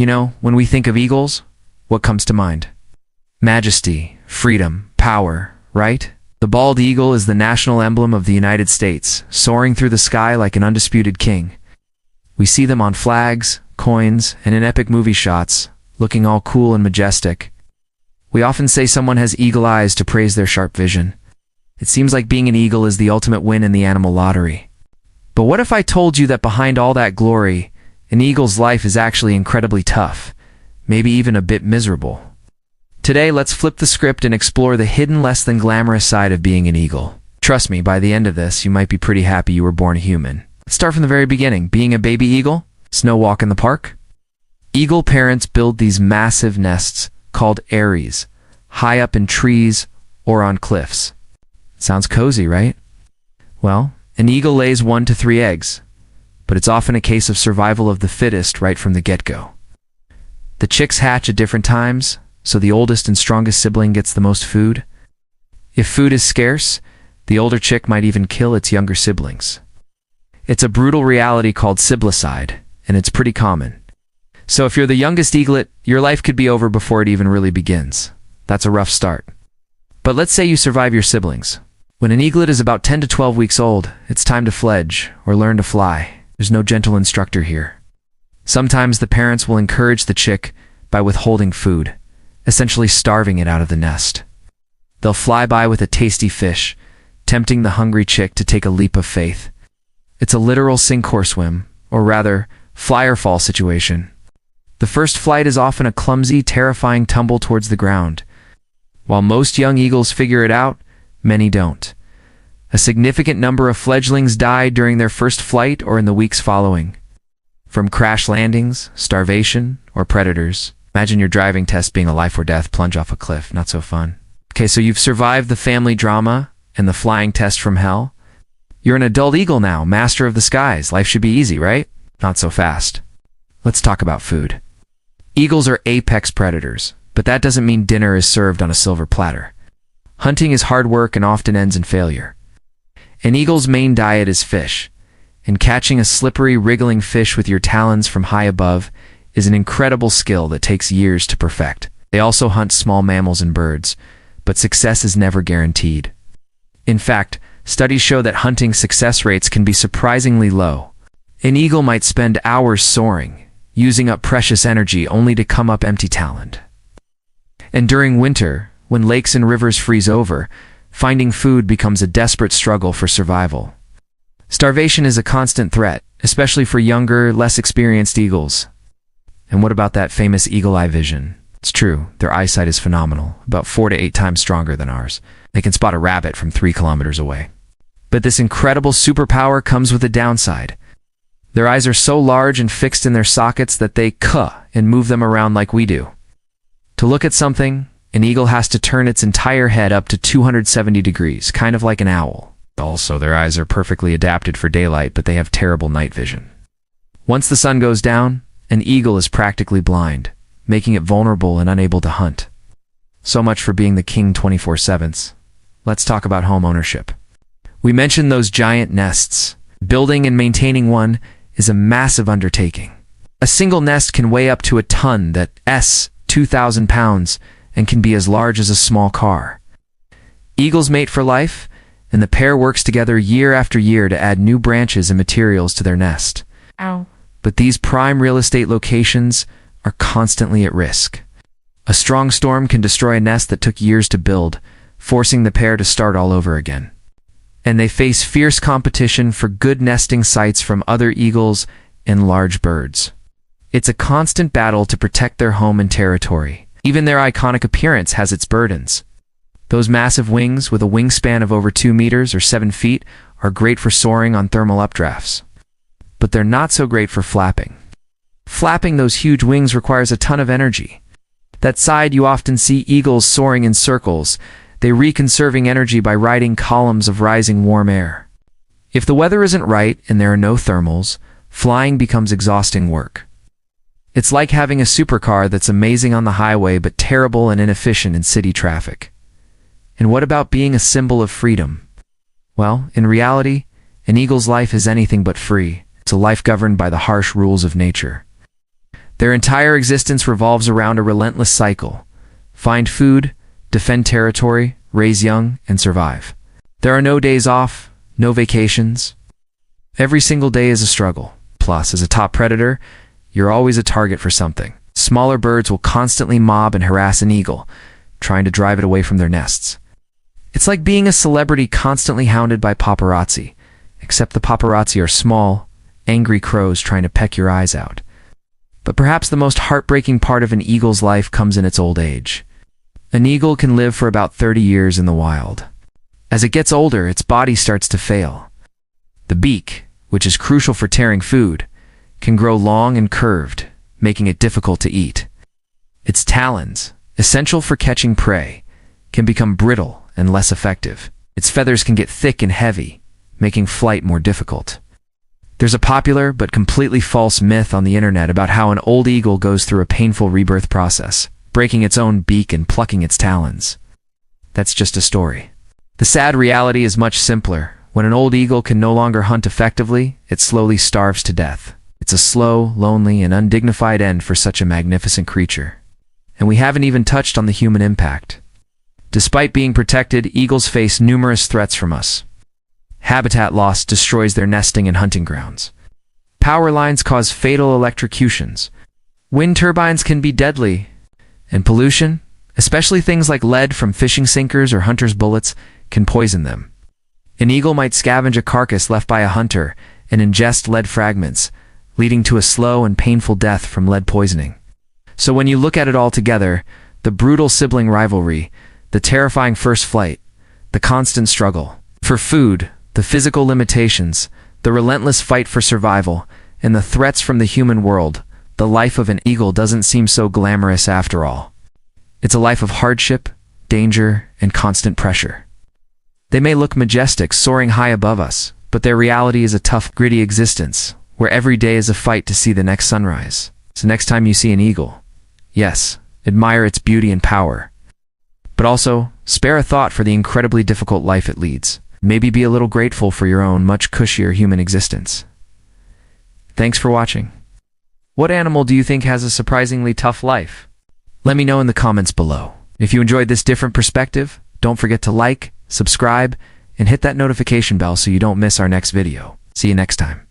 You know, when we think of eagles, what comes to mind? Majesty, freedom, power, right? The bald eagle is the national emblem of the United States, soaring through the sky like an undisputed king. We see them on flags, coins, and in epic movie shots, looking all cool and majestic. We often say someone has eagle eyes to praise their sharp vision. It seems like being an eagle is the ultimate win in the animal lottery. But what if I told you that behind all that glory, an eagle's life is actually incredibly tough, maybe even a bit miserable? Today, let's flip the script and explore the hidden, less than glamorous side of being an eagle. Trust me, by the end of this, you might be pretty happy you were born a human. Let's start from the very beginning. Being a baby eagle? Snow walk in the park? Eagle parents build these massive nests called eyries, high up in trees or on cliffs. Sounds cozy, right? Well, an eagle lays 1 to 3 eggs, but it's often a case of survival of the fittest right from the get-go. The chicks hatch at different times, so the oldest and strongest sibling gets the most food. If food is scarce, the older chick might even kill its younger siblings. It's a brutal reality called siblicide, and it's pretty common. So if you're the youngest eaglet, your life could be over before it even really begins. That's a rough start. But let's say you survive your siblings. When an eaglet is about 10 to 12 weeks old, it's time to fledge, or learn to fly. There's no gentle instructor here. Sometimes the parents will encourage the chick by withholding food, essentially starving it out of the nest. They'll fly by with a tasty fish, tempting the hungry chick to take a leap of faith. It's a literal sink or swim, or rather, fly or fall situation. The first flight is often a clumsy, terrifying tumble towards the ground. While most young eagles figure it out, many don't. A significant number of fledglings die during their first flight or in the weeks following. From crash landings, starvation, or predators. Imagine your driving test being a life or death plunge off a cliff. Not so fun. Okay, so you've survived the family drama and the flying test from hell. You're an adult eagle now, master of the skies. Life should be easy, right? Not so fast. Let's talk about food. Eagles are apex predators, but that doesn't mean dinner is served on a silver platter. Hunting is hard work and often ends in failure. An eagle's main diet is fish, and catching a slippery, wriggling fish with your talons from high above is an incredible skill that takes years to perfect. They also hunt small mammals and birds, but success is never guaranteed. In fact, studies show that hunting success rates can be surprisingly low. An eagle might spend hours soaring, using up precious energy only to come up empty-taloned. And during winter, when lakes and rivers freeze over, finding food becomes a desperate struggle for survival. Starvation is a constant threat, especially for younger, less experienced eagles. And what about that famous eagle eye vision? It's true, their eyesight is phenomenal, about 4 to 8 times stronger than ours. They can spot a rabbit from 3 kilometers away. But this incredible superpower comes with a downside. Their eyes are so large and fixed in their sockets that they caw and move them around like we do. To look at something, an eagle has to turn its entire head up to 270 degrees, kind of like an owl. Also, their eyes are perfectly adapted for daylight, but they have terrible night vision. Once the sun goes down, an eagle is practically blind, making it vulnerable and unable to hunt. So much for being the king 24/7. Let's talk about home ownership. We mentioned those giant nests. Building and maintaining one is a massive undertaking. A single nest can weigh up to a ton, that's 2,000 pounds, and can be as large as a small car. Eagles mate for life, and the pair works together year after year to add new branches and materials to their nest. Ow. But these prime real estate locations are constantly at risk. A strong storm can destroy a nest that took years to build, forcing the pair to start all over again. And they face fierce competition for good nesting sites from other eagles and large birds. It's a constant battle to protect their home and territory. Even their iconic appearance has its burdens. Those massive wings with a wingspan of over 2 meters or 7 feet are great for soaring on thermal updrafts. But they're not so great for flapping. Flapping those huge wings requires a ton of energy. That side you often see eagles soaring in circles. They reconserving energy by riding columns of rising warm air. If the weather isn't right and there are no thermals, flying becomes exhausting work. It's like having a supercar that's amazing on the highway but terrible and inefficient in city traffic. And what about being a symbol of freedom? Well, in reality, an eagle's life is anything but free. It's a life governed by the harsh rules of nature. Their entire existence revolves around a relentless cycle: find food, defend territory, raise young, and survive. There are no days off, no vacations. Every single day is a struggle. Plus, as a top predator, you're always a target for something. Smaller birds will constantly mob and harass an eagle, trying to drive it away from their nests. It's like being a celebrity constantly hounded by paparazzi, except the paparazzi are small, angry crows trying to peck your eyes out. But perhaps the most heartbreaking part of an eagle's life comes in its old age. An eagle can live for about 30 years in the wild. As it gets older, its body starts to fail. The beak, which is crucial for tearing food, can grow long and curved, making it difficult to eat. Its talons, essential for catching prey, can become brittle and less effective. Its feathers can get thick and heavy, making flight more difficult. There's a popular but completely false myth on the internet about how an old eagle goes through a painful rebirth process, breaking its own beak and plucking its talons. That's just a story. The sad reality is much simpler. When an old eagle can no longer hunt effectively, it slowly starves to death. It's a slow, lonely, and undignified end for such a magnificent creature. And we haven't even touched on the human impact. Despite being protected, eagles face numerous threats from us. Habitat loss destroys their nesting and hunting grounds. Power lines cause fatal electrocutions. Wind turbines can be deadly. And pollution, especially things like lead from fishing sinkers or hunters' bullets, can poison them. An eagle might scavenge a carcass left by a hunter and ingest lead fragments, leading to a slow and painful death from lead poisoning. So when you look at it all together, the brutal sibling rivalry, the terrifying first flight, the constant struggle for food, the physical limitations, the relentless fight for survival, and the threats from the human world, the life of an eagle doesn't seem so glamorous after all. It's a life of hardship, danger, and constant pressure. They may look majestic, soaring high above us, but their reality is a tough, gritty existence, where every day is a fight to see the next sunrise. So next time you see an eagle, yes, admire its beauty and power, but also spare a thought for the incredibly difficult life it leads. Maybe be a little grateful for your own much cushier human existence. Thanks for watching. What animal do you think has a surprisingly tough life? Let me know in the comments below. If you enjoyed this different perspective, don't forget to like, subscribe, and hit that notification bell so you don't miss our next video. See you next time.